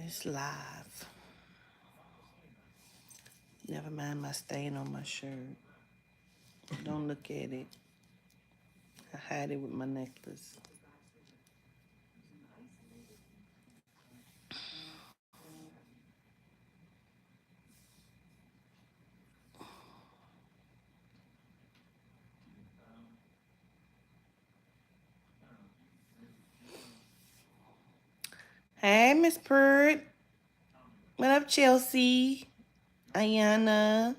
It's live. Never mind my stain on my shirt. Don't look at it. I hide it with my necklace. Hey, Miss Pert. What up, Chelsea? Ayana,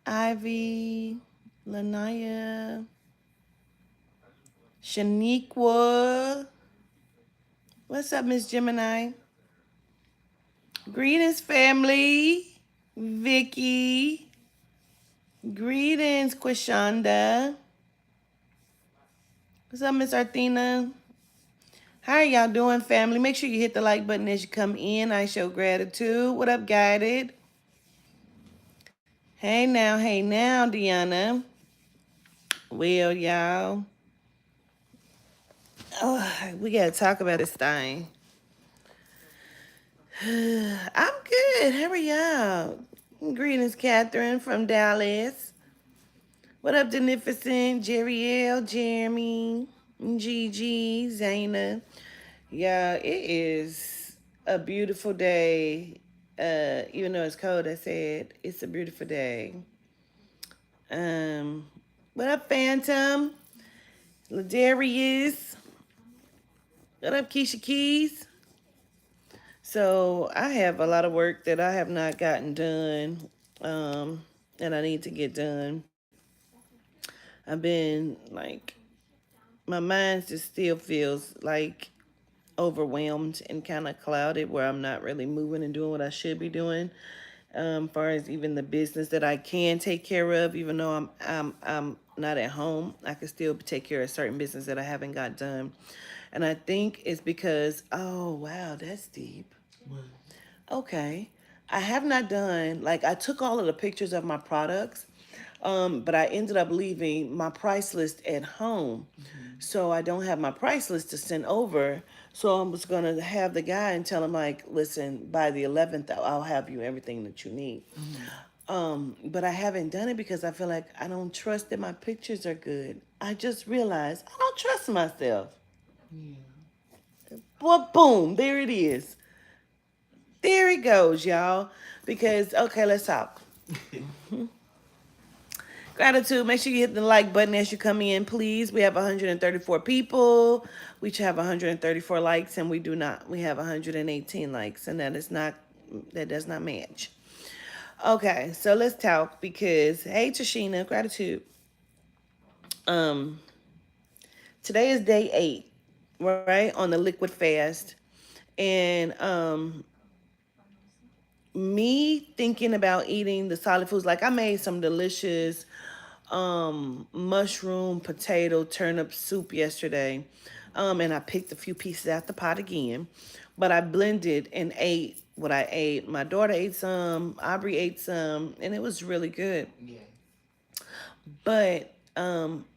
Ivy, Lanaya, Shaniqua. What's up, Miss Gemini? Greetings, family. Vicky. Greetings, Quishanda. What's up, Miss Arthena? How are y'all doing, family? Make sure you hit the like button as you come in. I show gratitude. What up, Guided? Hey now, Deanna. Well, y'all, we gotta talk about this thing. I'm good. How are y'all? Greetings, Catherine from Dallas. What up, Denificent? Jerry Jeremy, Gigi, Zayna. Yeah, it is a beautiful day. Even though it's cold, I said it's a beautiful day. Um, what up, Phantom? Ladarius. What up, Keisha Keys? So I have a lot of work that I have not gotten done, and I need to get done. I've been like, my mind just still feels like overwhelmed and kind of clouded, where I'm not really moving and doing what I should be doing. Far as even the business that I can take care of, even though I'm not at home, I can still take care of certain business that I haven't got done. And I think it's because, oh wow, that's deep. Okay. I have not done, like, I took all of the pictures of my products, but I ended up leaving my price list at home. So I don't have my price list to send over. So I was going to have the guy and tell him, like, listen, by the 11th, I'll have you everything that you need. But I haven't done it because I feel like I don't trust that my pictures are good. I just realized I don't trust myself. Well, boom, there it is. There it goes, y'all. Because, okay, let's talk. Gratitude. Make sure you hit the like button as you come in, please. We have 134 people. We have 134 likes, and we do not. We have 118 likes, and that does not match. Okay, so let's talk because hey, Tashina, gratitude. Um, Today is day 8, right, on the liquid fast, and me thinking about eating the solid foods, like I made some delicious mushroom potato turnip soup yesterday, and I picked a few pieces out the pot again, but I blended and ate what I ate. My daughter ate some, Aubrey ate some, and it was really good. Yeah. But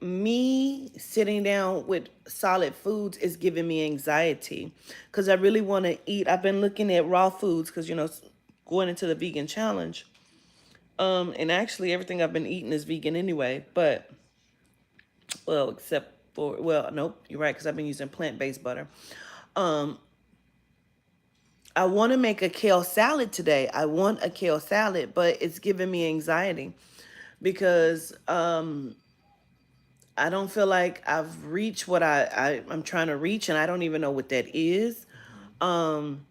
me sitting down with solid foods is giving me anxiety because I really want to eat. I've been looking at raw foods because, going into the vegan challenge. And actually everything I've been eating is vegan anyway, but well, except for, well, nope, you're right, because I've been using plant-based butter. Um, I want to make a kale salad today. I want a kale salad, but it's giving me anxiety because I don't feel like I've reached what I'm trying to reach, and I don't even know what that is. Um,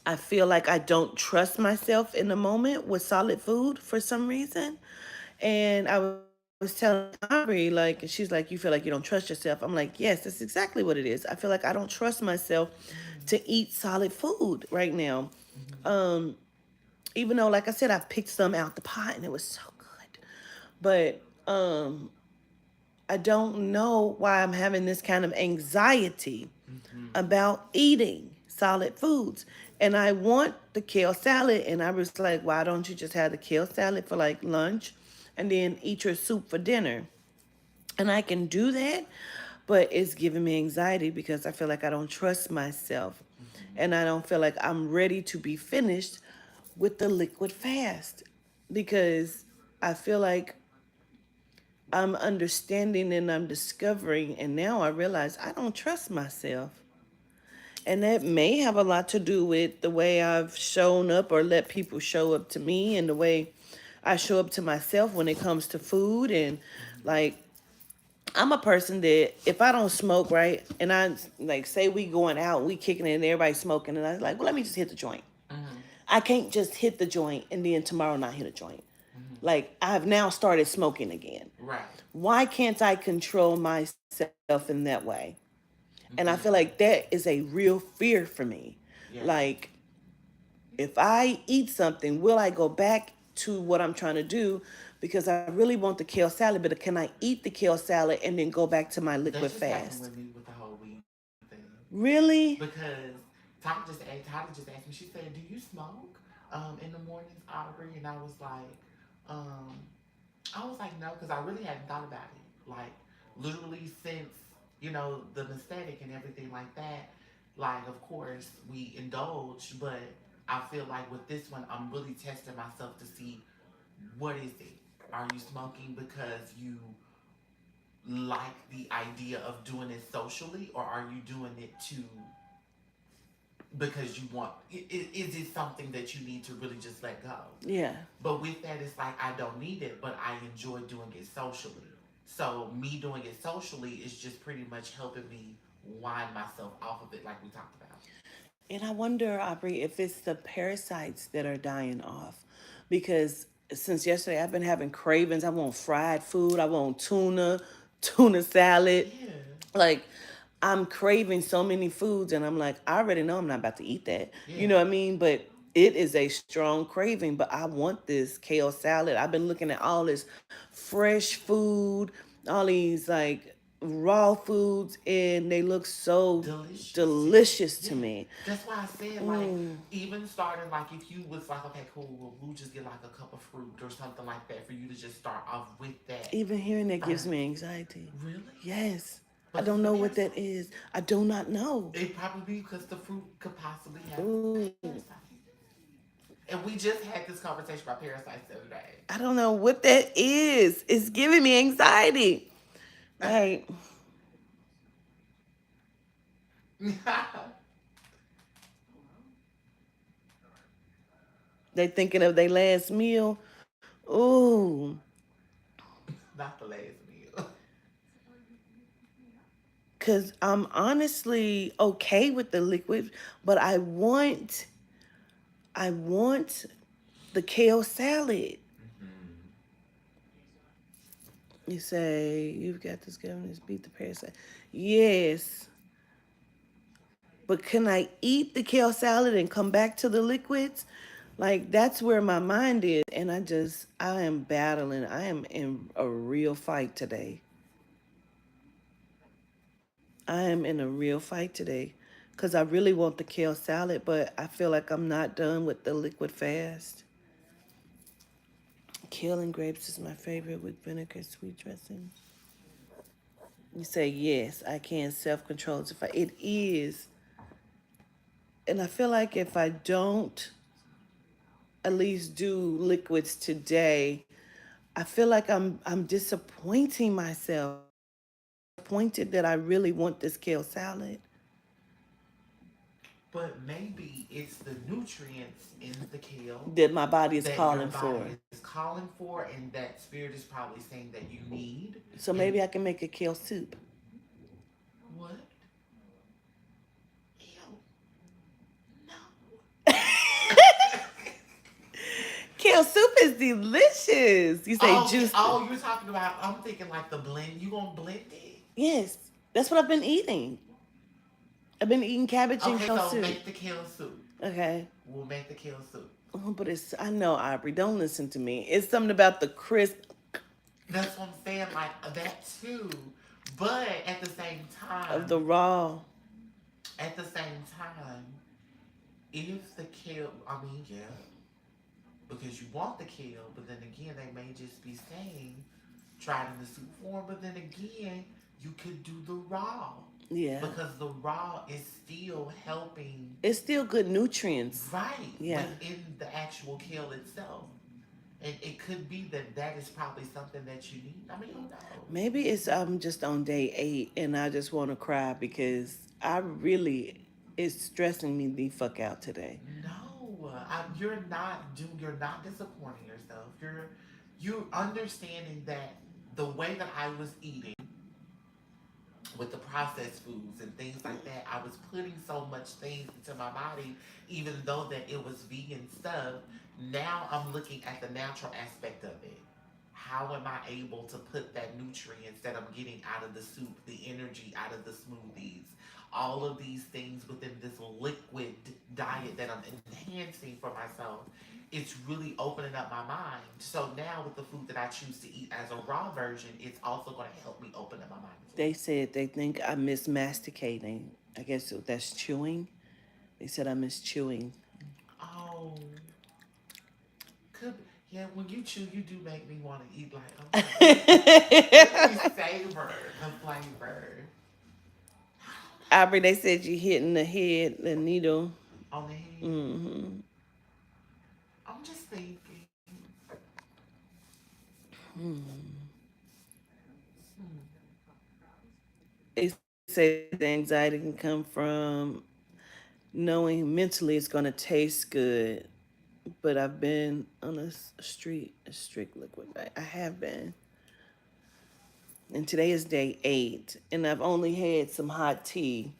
I feel like I don't trust myself in the moment with solid food for some reason. And I was telling Aubrey, like, and she's like, you feel like you don't trust yourself. I'm like, yes, that's exactly what it is. I feel like I don't trust myself to eat solid food right now. Um, Even though, like I said, I picked some out the pot and it was so good. But I don't know why I'm having this kind of anxiety about eating solid foods. And I want the kale salad. And I was like, why don't you just have the kale salad for like lunch and then eat your soup for dinner? And I can do that. but it's giving me anxiety because I feel like I don't trust myself, Mm-hmm. and I don't feel like I'm ready to be finished with the liquid fast because I feel like I'm understanding and I'm discovering, and now I realize I don't trust myself. And that may have a lot to do with the way I've shown up or let people show up to me and the way I show up to myself when it comes to food. And Mm-hmm. like, I'm a person that if I don't smoke, right, and I like say we going out, we kicking it and everybody smoking, and I was like, well, let me just hit the joint. Mm-hmm. I can't just hit the joint and then tomorrow not hit a joint. Mm-hmm. Like, I've now started smoking again. Right. Why can't I control myself in that way? And I feel like Mm-hmm. that is a real fear for me. Yeah. Like, if I eat something, will I go back to what I'm trying to do? Because I really want the kale salad, but can I eat the kale salad and then go back to my liquid That just happened fast? with me with the whole weed thing. Really? Because Tyler just asked me, she said, do you smoke in the mornings, Aubrey? And um, I was like, no, because I really hadn't thought about it. Like, literally since, the anesthetic and everything like that, like, of course, we indulge, but I feel like with this one, I'm really testing myself to see what is it? Are you smoking because you like the idea of doing it socially, or are you doing it to because you want? Is it something that you need to really just let go? Yeah. But with that, it's like I don't need it, but I enjoy doing it socially. So me doing it socially is just pretty much helping me wind myself off of it, like we talked about. And I wonder, Aubrey, if it's the parasites that are dying off. Because since yesterday, I've been having cravings. I want fried food. I want tuna, tuna salad. Yeah, Like, I'm craving so many foods, and I'm like, I already know I'm not about to eat that. You yeah. know what I mean? But it is a strong craving. But I want this kale salad. I've been looking at all this fresh food, all these like raw foods, and they look so Delicious to you. delicious to Yeah. me. That's why I said, like, Mm. even starting, like, if you was like, okay, cool, well, we'll just get like a cup of fruit or something like that for you to just start off with that. Even hearing that gives Uh, me anxiety. really? Yes. I Because don't of the know what that parasites? is. I do not know. It probably because the fruit could possibly have Ooh. parasites. And we just had this conversation about parasites the other I don't know what that is. It's giving me anxiety. day. Like, they thinking of their last meal. Ooh. Not the last meal. Cause I'm honestly okay with the liquid, but I want the kale salad. Mm-hmm. You say you've got this governance beat the parasite. Yes, but can I eat the kale salad and come back to the liquids? Like, that's where my mind is, and I am battling. I am in a real fight today. I am in a real fight today because I really want the kale salad, but I feel like I'm not done with the liquid fast. Kale and grapes is my favorite with vinegar, sweet dressing. You say yes, I can self control. It is, and I feel like if I don't at least do liquids today, I feel like I'm disappointing myself. I'm disappointed that I really want this kale salad But maybe it's the nutrients in the kale that my body is that your calling body for. is calling for, and that spirit is probably saying that you need. So And maybe I can make a kale soup. what? Ew, no. Kale soup is delicious. You say Oh, juice. you're talking about. I'm thinking like the blend. You gonna blend it? Yes, that's what I've been eating. I've been eating cabbage and Okay, kale so soup. make the kale soup. Okay. We'll make the kale soup. Oh, but I know, Aubrey, don't listen to me. It's something about the crisp That's what I'm saying, like that too. But of the raw. at the same time, if the kale, I mean, yeah, because you want the kale, but then again, they may just be saying try it in the soup form, but then again, you could do the raw Yeah. because the raw is still helping, It's still good nutrients. right, Yeah. within the actual kale itself. And it could be that that is probably something that you need. I mean, who knows? Maybe it's I'm just on day 8 and I just want to cry because I really it's stressing me the fuck out today. No, you're not disappointing yourself. You're understanding that the way that I was eating with the processed foods and things like that, I was putting so much things into my body, even though that it was vegan stuff. Now I'm looking at the natural aspect of it. How am I able to put that nutrients that I'm getting out of the soup, the energy out of the smoothies, all of these things within this liquid diet that I'm enhancing for myself? It's really opening up my mind. So now with the food that I choose to eat as a raw version, it's also going to help me open up my mind as They well. said they think I miss masticating. I guess that's chewing. They said I miss chewing. Oh, could yeah. When you chew, you do make me want to eat. Like, okay, let me savor the flavor. I Aubrey, they said you hitting the head, the needle. don't know. On the head. Hmm. I'm just thinking. Hmm. They say the anxiety can come from knowing mentally it's gonna taste good. But I've been on a strict liquid diet. I have been, and today is day 8, and I've only had some hot tea.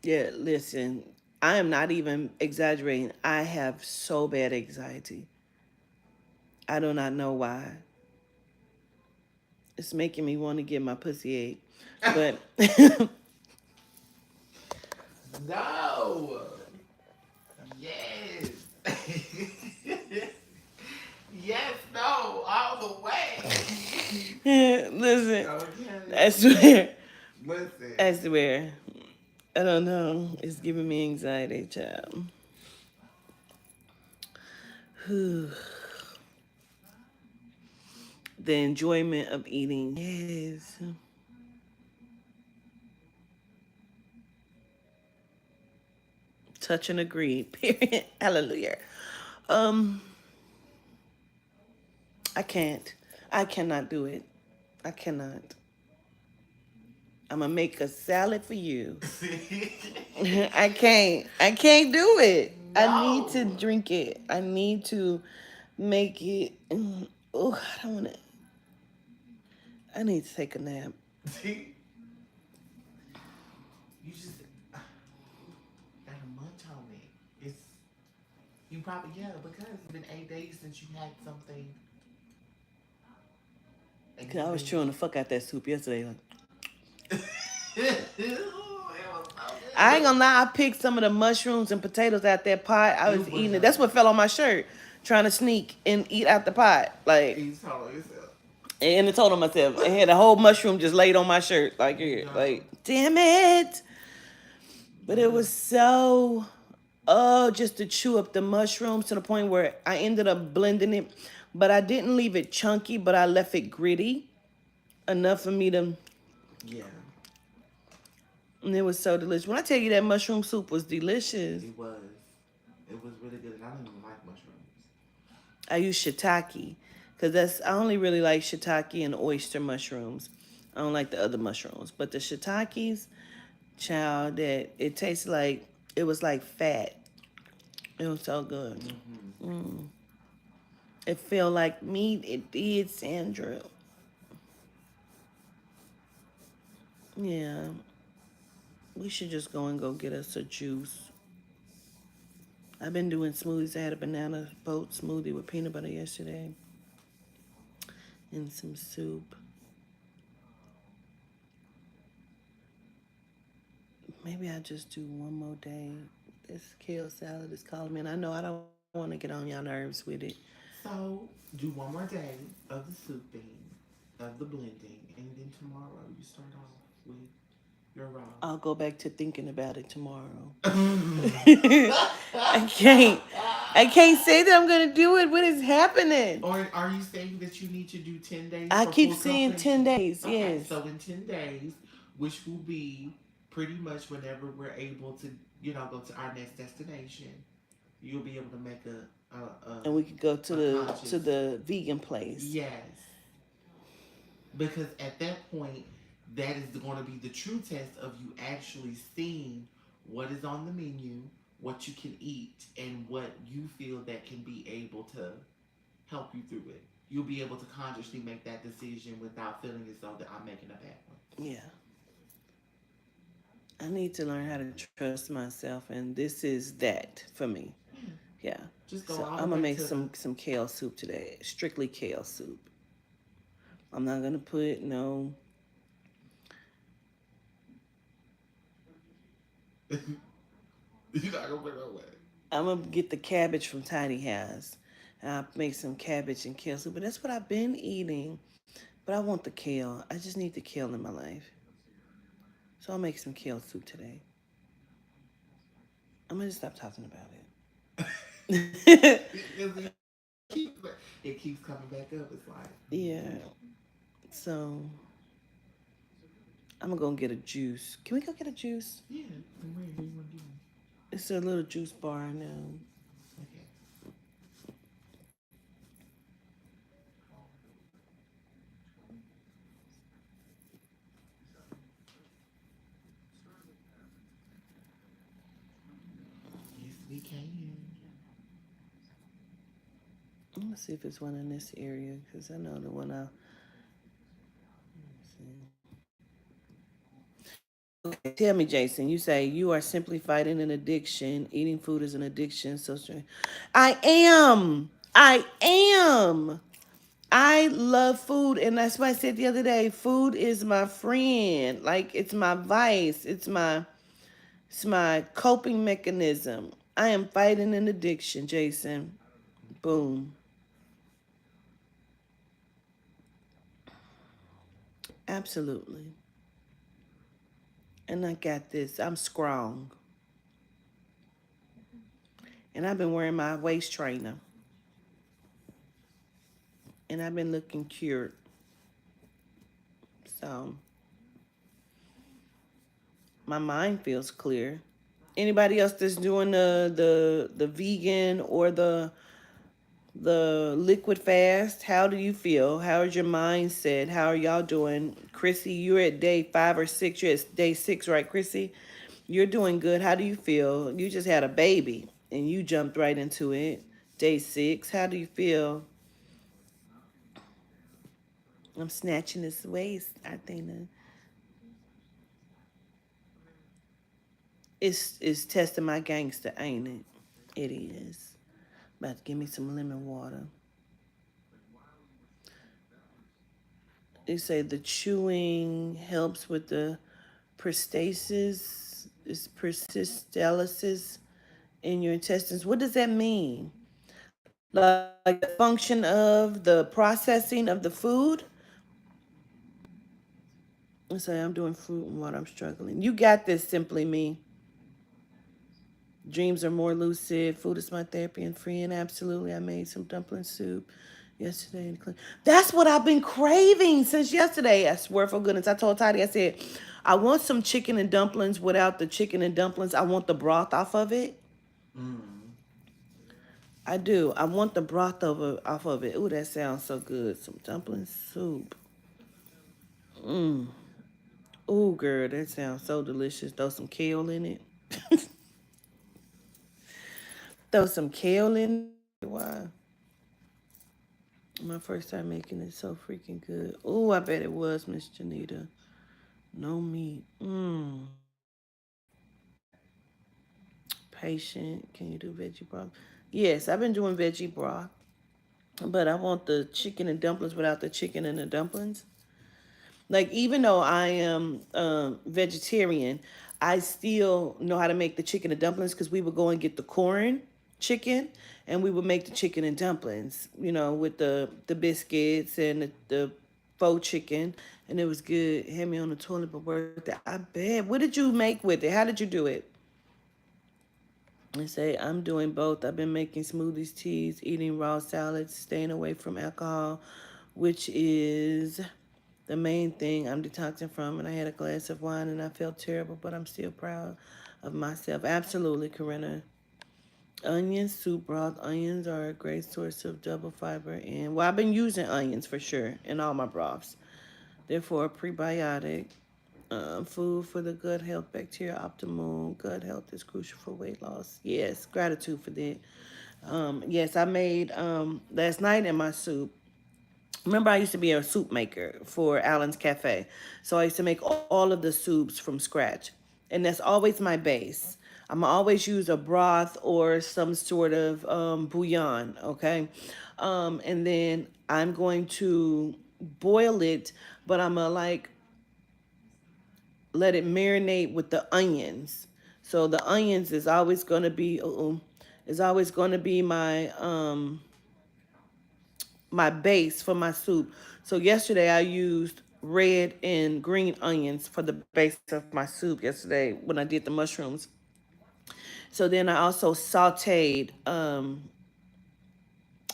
Yeah, listen, I am not even exaggerating. I have so bad anxiety. I do not know why. It's making me want to get my pussy ate. But No. Yes. Yes. No. All the way. listen, Okay. I swear, Listen. I swear. I don't know. It's giving me anxiety, child. The enjoyment of eating. Yes. Touch and agree. Period. Hallelujah. Um, I can't. I cannot do it. I cannot. I'm gonna make a salad for you. I can't. I can't do it. I need to No. drink it. I need to make it. Oh, I don't want to. I need to take a nap. You just gotta munch on it. It's you probably yeah because it's been 8 days since you had something and Cause I you've was been. chewing the fuck out that soup yesterday. Like, It was so I ain't good. gonna lie. I picked some of the mushrooms and potatoes out that pot. I was It was eating it. That's yummy. what fell on my shirt. Trying to sneak and eat out the pot. Like, You told yourself. and I told on myself. I had a whole mushroom just laid on my shirt. Like, here. No, Like, damn it. But that it is was so, oh, just to chew up the mushrooms to the point where I ended up blending it. But I didn't leave it chunky, but I left it gritty enough for me to, yeah. and it was so delicious. When I tell you that mushroom soup was delicious, It was. It was really good, and I don't even like mushrooms. I used shiitake. Because I only really like shiitake and oyster mushrooms. I don't like the other mushrooms. But the shiitakes, child, that it tastes like, it was like fat. It was so good. Mm-hmm. It felt like meat. It did, Sandra. Yeah, we should just go and go get us a juice. I've been doing smoothies. I had a banana boat smoothie with peanut butter yesterday and some soup. Maybe I just do one more day. This kale salad is calling me, and I know I don't want to get on y'all nerves with it. So do one more day of the souping, of the blending, and then tomorrow you start off with your raw. I'll go back to thinking about it tomorrow. I can't. I can't say that I'm gonna do it. What is happening? Or are you saying that you need to do 10 days I for keep full saying 10 completion? days. Okay, Yes. so in 10 days, which will be pretty much whenever we're able to, go to our next destination, you'll be able to make And we could go to a the conscious to the vegan place. yes. Because at that point, that is going to be the true test of you actually seeing what is on the menu, what you can eat, and what you feel that can be able to help you through it. You'll be able to consciously make that decision without feeling as though that I'm making a bad one. Yeah. I need to learn how to trust myself, and this is that for me. Yeah, Yeah. just So go all I'm the gonna way make to the. some kale soup today. Strictly kale soup. I'm not gonna put no. You're not gonna put it away. I'm gonna get the cabbage from Tiny House. I'll make some cabbage and kale soup. But that's what I've been eating. But I want the kale. I just need the kale in my life. So I'll make some kale soup today. I'm gonna just stop talking about it. Because it keeps coming back up. It's like, Yeah. So I'm gonna go get a juice. Can we go get a juice? yeah. And where do you want to do? It's a little juice bar now. Okay. Yes, we can. I'm gonna see if it's one in this area because I know the one I. Okay, tell me, Jason. You say you are simply fighting an addiction. Eating food is an addiction. So strange. I am. I am. I love food, and that's why I said the other day, food is my friend. Like it's my vice. It's my coping mechanism. I am fighting an addiction, Jason. Boom. Absolutely. And I got this. I'm strong. And I've been wearing my waist trainer. And I've been looking cured. So my mind feels clear. Anybody else that's doing the vegan or the liquid fast, how do you feel? How is your mindset? How are y'all doing? Chrissy, you're at day 5 or 6. You're at day 6, right, Chrissy? You're doing good. How do you feel? You just had a baby and you jumped right into it. Day 6. How do you feel? I'm snatching this waist, I think. It's testing my gangster, ain't it? It is. About to give me some lemon water. They say the chewing helps with the perstasis, is persistelis in your intestines. What does that mean? Like the function of the processing of the food? I say I'm doing fruit and water. I'm struggling. You got this, simply me. Dreams are more lucid. Food is my therapy and freeing. Absolutely. I made some dumpling soup yesterday. That's what I've been craving since yesterday. I swear for goodness. I told Toddy, I said, I want some chicken and dumplings without the chicken and dumplings. I want the broth off of it. Mm. I do. I want the broth off of it. Ooh, that sounds so good. Some dumpling soup. Mmm. Ooh, girl, that sounds so delicious. Throw some kale in it. Throw some kale in it. Why? My first time making it so freaking good. Oh, I bet it was, Miss Janita. No meat. Mmm. Patient. Can you do veggie broth? Yes, I've been doing veggie broth. But I want the chicken and dumplings without the chicken and the dumplings. Like, even though I am vegetarian, I still know how to make the chicken and dumplings because we would go and get the corn chicken and we would make the chicken and dumplings, with the biscuits and the faux chicken. And it was good. Had me on the toilet, but worth it. I bet. What did you make with it? How did you do it? I say I'm doing both. I've been making smoothies, teas, eating raw salads, staying away from alcohol, which is the main thing I'm detoxing from. And I had a glass of wine and I felt terrible, but I'm still proud of myself. Absolutely, Corinna. Onion soup broth. Onions are a great source of double fiber. And well, I've been using onions for sure in all my broths. Therefore, a prebiotic. Food for the gut health, bacteria optimal. Gut health is crucial for weight loss. Yes, gratitude for that. Yes, I made last night in my soup. Remember, I used to be a soup maker for Allen's Cafe. So I used to make all of the soups from scratch. And that's always my base. I'm always use a broth or some sort of bouillon, okay? And then I'm going to boil it, but I'm going to like let it marinate with the onions. So the onions is always going to be is always going to be my base for my soup. So yesterday I used red and green onions for the base of my soup yesterday when I did the mushrooms. So then I also sauteed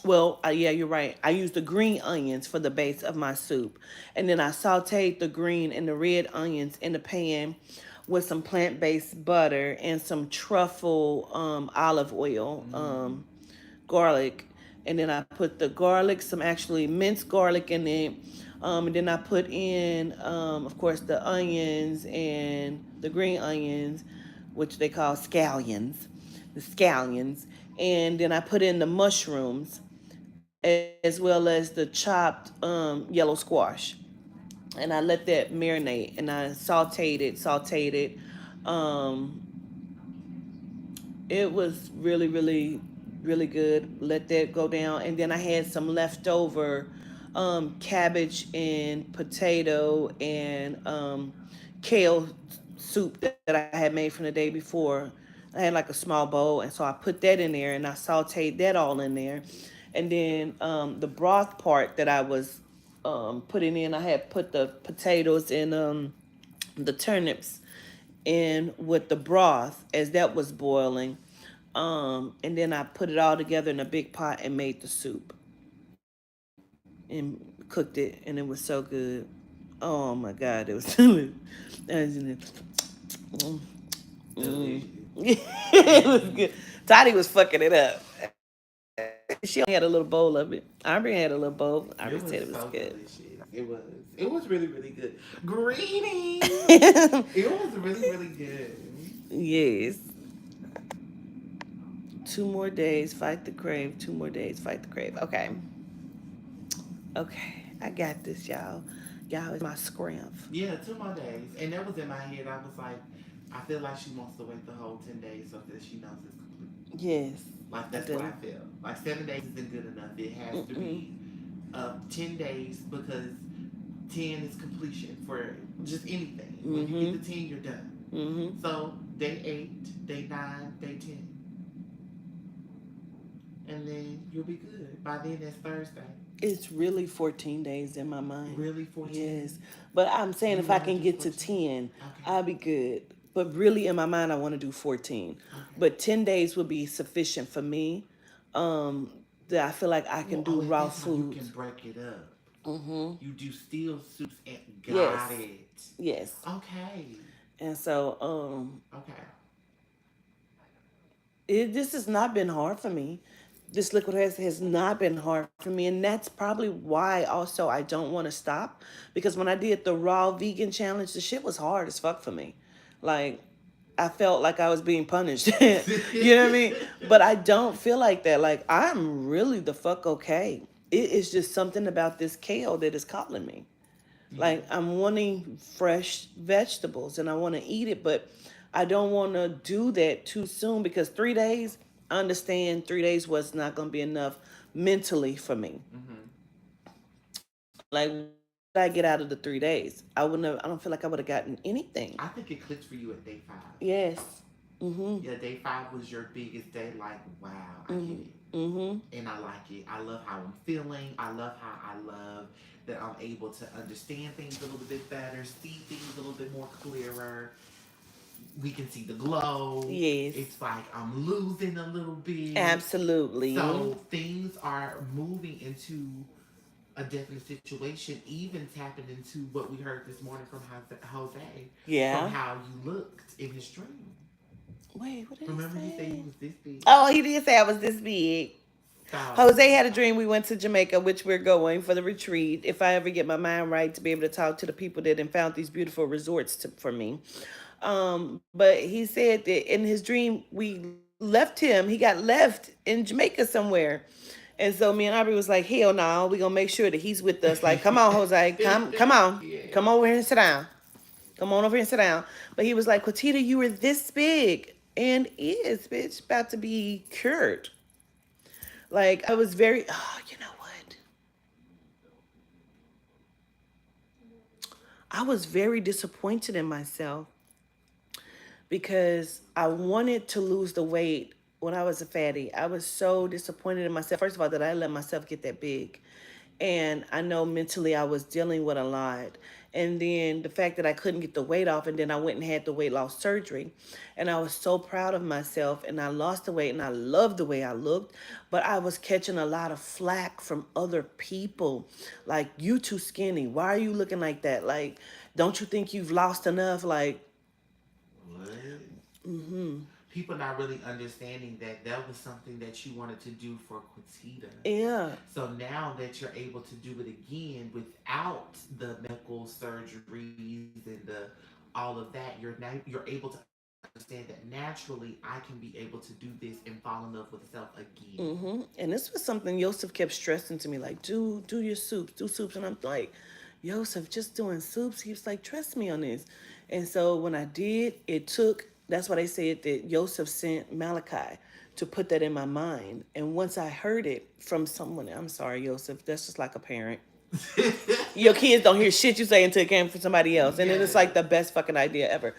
yeah, you're right. I used the green onions for the base of my soup. And then I sauteed the green and the red onions in the pan with some plant based butter and some truffle olive oil, garlic. And then I put the garlic, some actually minced garlic in it. And then I put in, of course, the onions and the green onions, which they call scallions. And then I put in the mushrooms as well as the chopped yellow squash. And I let that marinate and I sauteed it. Um, it was really good. Let that go down. And then I had some leftover cabbage and potato and kale soup that I had made from the day before. I had like a small bowl, and so I put that in there and I sauteed that all in there. And then the broth part that I was putting in, I had put the potatoes and the turnips in with the broth as that was boiling. And then I put it all together in a big pot and made the soup and cooked it, and it was so good. Oh my God, it was delicious. Delicious. It was good. Toddy was fucking it up. She only had a little bowl of it. Aubrey had a little bowl. Aubrey said it was It was good. so delicious. It was. It was really, really good. Greetings. It was really, really good. Yes. 2 more days, fight the crave. 2 more days, fight the crave. Okay. Okay. I got this, y'all. Y'all is my scrimp. Yeah, 2 more days. And that was in my head. I was like, I feel like she wants to wait the whole 10 days so that she knows it's complete. Yes, Like, I that's what I do. feel. Like, 7 days isn't good enough. It has to Mm-mm. be 10 days because 10 is completion for just anything. When you get Mm-hmm. to 10, you're done. Mm-hmm. So, day 8, day 9, day 10. And then you'll be good. By then, it's Thursday. It's really 14 days in my mind. Really, Yes. 14? But I'm saying You if I want to can do get to 14? 10, Okay. I'll be good. But really in my mind, I want to do 14. Okay. But 10 days would be sufficient for me. Um, that I feel like I can Well, do oh, and raw that's how you can foods. break it up. Mm-hmm. You do steel soups and got Yes. it. Yes. Okay. And so Okay. this has not been hard for me. This liquid has not been hard for me, and that's probably why also I don't want to stop, because when I did the raw vegan challenge, the shit was hard as fuck for me. Like, I felt like I was being punished. You know what I mean? But I don't feel like that. Like, I'm really the fuck okay. It is just something about this kale that is calling me. Yeah. Like, I'm wanting fresh vegetables and I want to eat it, but I don't want to do that too soon because 3 days, I understand 3 days was not going to be enough mentally for me. Mm-hmm. Like, what did I get out of the 3 days? I wouldn't have, I don't feel like I would have gotten anything. I think it clicked for you at day 5. Yes. Mm-hmm. Yeah, day 5 was your biggest day. Like, wow, I get Mm-hmm. it. Mm-hmm. And I like it. I love how I'm feeling. I love how I love that I'm able to understand things a little bit better, see things a little bit more clearer. we can see the glow. Yes. It's like I'm losing a little bit. Absolutely. So things are moving into a definite situation, even tapping into what we heard this morning from Jose, from Yeah. how you looked in his dream. Wait, what did he Remember, he said he say? was this big. Oh, he did say I was this big. So, Jose had a dream we went to Jamaica, which we're going for the retreat. If I ever get my mind right to be able to talk to the people that have found these beautiful resorts for me. But he said that in his dream we left him. He got left in Jamaica somewhere. And so me and Aubrey was like, hell no, we gonna make sure that he's with us. Like, come on, Jose, come on, yeah. come over here and sit down. Come on over here and sit down. But he was like, Quatita, you were this big and is, bitch, about to be cured. Like I was very, oh, you know what? I was very disappointed in myself because I wanted to lose the weight when I was a fatty. I was so disappointed in myself. First of all, that I let myself get that big. And I know mentally I was dealing with a lot. And then the fact that I couldn't get the weight off, and then I went and had the weight loss surgery. And I was so proud of myself, and I lost the weight, and I loved the way I looked. But I was catching a lot of flack from other people. Like, you too skinny. Why are you looking like that? Like, don't you think you've lost enough? Like, What? mm-hmm. People not really understanding that that was something that you wanted to do for Quatita. Yeah. So now that you're able to do it again without the medical surgeries and the all of that, you're able to understand that naturally I can be able to do this and fall in love with self again. And this was something Yosef kept stressing to me, like, do your soups, do soups. And I'm like, Yosef, just doing soups. He was like, trust me on this. And so when I did, it took, that's why they said that Yosef sent Malachi to put that in my mind. And once I heard it from someone, I'm sorry, Yosef, that's just like a parent. Your kids don't hear shit you say until it came from somebody else. And it is like Yes. the best fucking idea ever.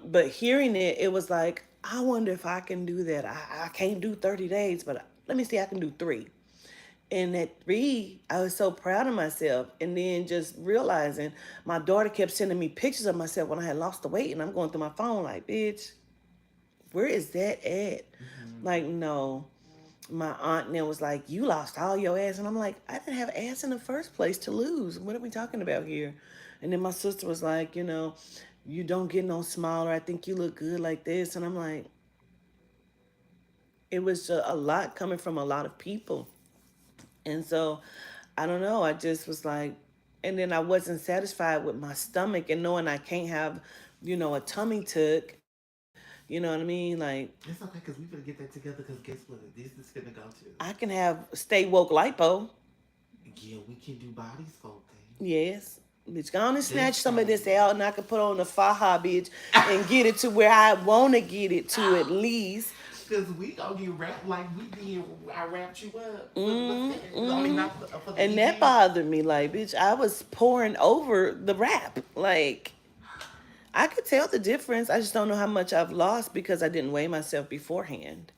But hearing it, it was like, I wonder if I can do that. I can't do 30 days, but let me see, I can do three. And at three, I was so proud of myself. And then just realizing my daughter kept sending me pictures of myself when I had lost the weight. And I'm going through my phone like, bitch, where is that at? Mm-hmm. Like, no. My aunt then was like, you lost all your ass. And I'm like, I didn't have ass in the first place to lose. What are we talking about here? And then my sister was like, you don't get no smaller. I think you look good like this. And I'm like, it was a lot coming from a lot of people. And so I don't know. I just was like, and then I wasn't satisfied with my stomach and knowing I can't have, a tummy tuck. You know what I mean? Like, It's okay because we finna get that together because guess what? This is finna go to. I can have stay woke lipo. Yeah, we can do body sculpting. Yes. Bitch, go on and snatch That's some of this crazy. out and I can put on the faja, bitch, and get it to where I want to get it to at least. Because we gonna get wrapped like we did. I wrapped you up for the I mean, Mm-hmm. not for the And that event. bothered me. Like, bitch, I was pouring over the rap. Like, I could tell the difference. I just don't know how much I've lost because I didn't weigh myself beforehand.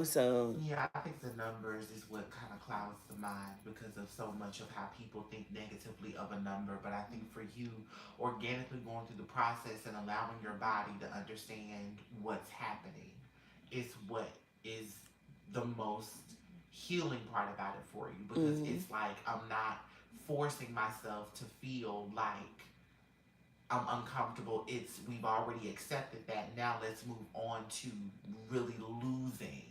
So Yeah, I think the numbers is what kind of clouds the mind because of so much of how people think negatively of a number. But I think for you, organically going through the process and allowing your body to understand what's happening is what is the most healing part about it for you because mm-hmm. it's like I'm not forcing myself to feel like I'm uncomfortable. It's we've already accepted that. Now let's move on to really losing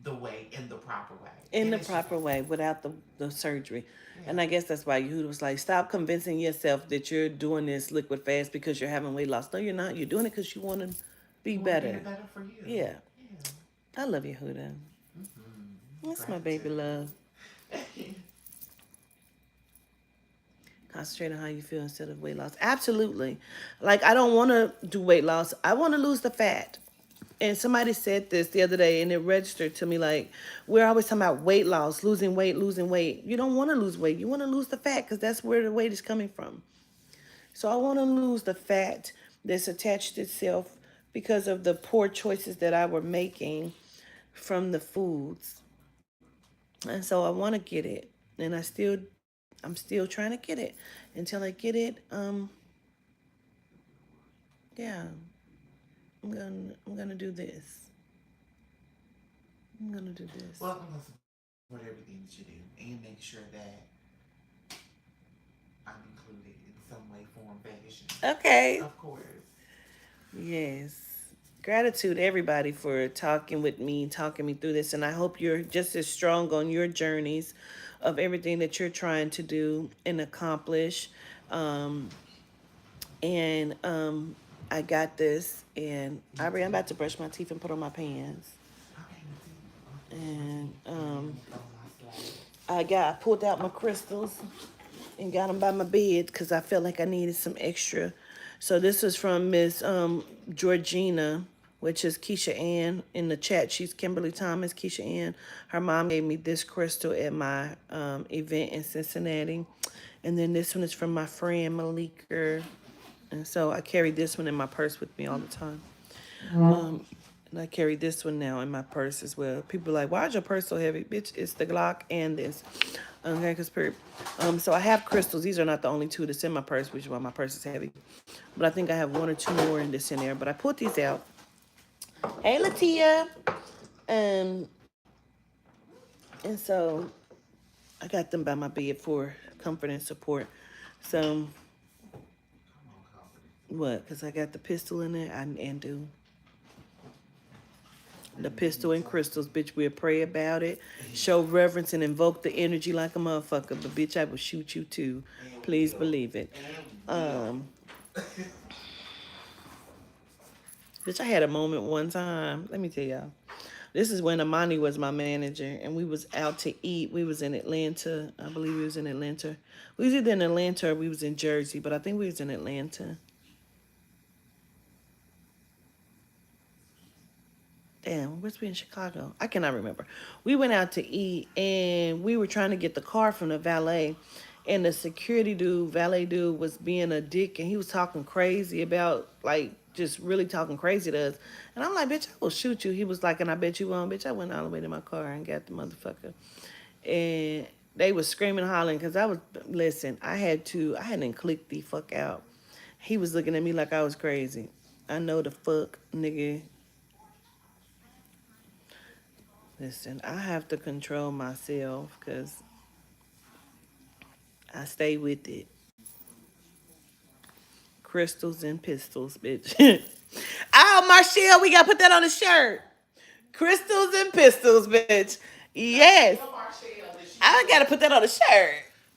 the way in the proper way. In And the it's just proper like, way without the surgery. yeah, And I guess that's why Yehuda was like, stop convincing yourself that you're doing this liquid fast because you're having weight loss. No, you're not. You're doing it because you want to be you want to get better. it better for you. Yeah. Yeah. I love Yehuda. That's my baby love. Gratitude. Concentrate on how you feel instead of weight loss. Absolutely. Like, I don't want to do weight loss. I want to lose the fat. And somebody said this the other day and it registered to me like, we're always talking about weight loss, losing weight, losing weight. You don't want to lose weight. You want to lose the fat because that's where the weight is coming from. So I want to lose the fat that's attached itself because of the poor choices that I were making from the foods. And so I want to get it. And I'm still trying to get it. Until I get it, Yeah, I'm gonna do this. I'm gonna do this. Well, I'm gonna support everything that you do and make sure that I'm included in some way, form, fashion. Okay. Of course. Yes. Gratitude, everybody, for talking with me, talking me through this. And I hope you're just as strong on your journeys of everything that you're trying to do and accomplish. Um, and I got this. And Me Aubrey, I'm too. about to brush my teeth and put on my pants. Okay, me too. I'm gonna brush my And teeth and then I'm gonna throw my slide. I pulled out my crystals and got them by my bed because I felt like I needed some extra. So this is from Miss Georgina, which is Keisha Ann in the chat. She's Kimberly Thomas, Keisha Ann. Her mom gave me this crystal at my event in Cincinnati. And then this one is from my friend Malika. And so I carry this one in my purse with me all the time. Um, and I carry this one now in my purse as well. People are like, why is your purse so heavy? Bitch, it's the Glock and this. Okay, so I have crystals. These are not the only two that's in my purse, which is why my purse is heavy. But I think I have one or two more in this in there. But I pulled these out. Hey, Latia. Um, and so I got them by my bed for comfort and support. So Come on, confidence. what? Because I got the pistol in there. And do the And pistol and talk. crystals, bitch. We'll pray about it, show reverence, and invoke the energy like a motherfucker. But bitch, I will shoot you too. And we Please will. believe it. And we will. Um, bitch, I had a moment one time. Let me tell y'all. This is when Amani was my manager, and we was out to eat. We was in Atlanta. I believe we was in Atlanta. We was either in Atlanta or we was in Jersey, but I think we was in Atlanta. Damn, where's we in Chicago? I cannot remember. We went out to eat and we were trying to get the car from the valet. And the security dude, valet dude, was being a dick and he was talking crazy about, like, just really talking crazy to us. And I'm like, bitch, I will shoot you. He was like, and I bet you won't. Bitch, I went all the way to my car and got the motherfucker. And they was screaming, hollering, because listen, I hadn't clicked the fuck out. He was looking at me like I was crazy. I know the fuck, nigga. Listen, I have to control myself because I stay with it. Crystals and pistols, bitch. Oh, Marshall, we gotta put that on the shirt. Crystals and pistols, bitch. Yes. Tell Marshall that she needs I to gotta put that on the shirt.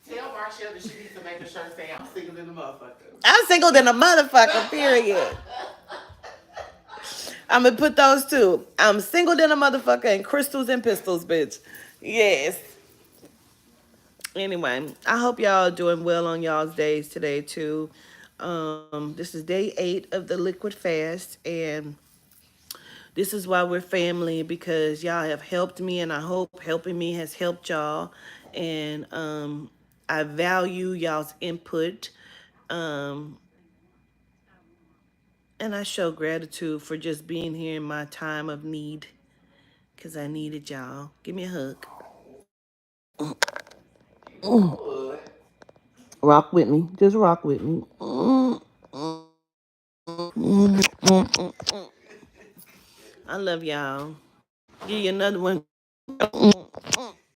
tell Marshall that she needs to make a shirt say I'm single than a motherfucker. I'm single than a motherfucker, period. I'm gonna put those two. I'm single than a motherfucker and crystals and pistols, bitch. Yes. Anyway, I hope y'all doing well on y'all's days today too. This is day 8 of the liquid fast, and this is why we're family because y'all have helped me, and I hope helping me has helped y'all. And I value y'all's input, um, and I show gratitude for just being here in my time of need because I needed y'all. Give me a hug. Give you a hood. Rock with me. Just rock with me. I love y'all. Give you another one.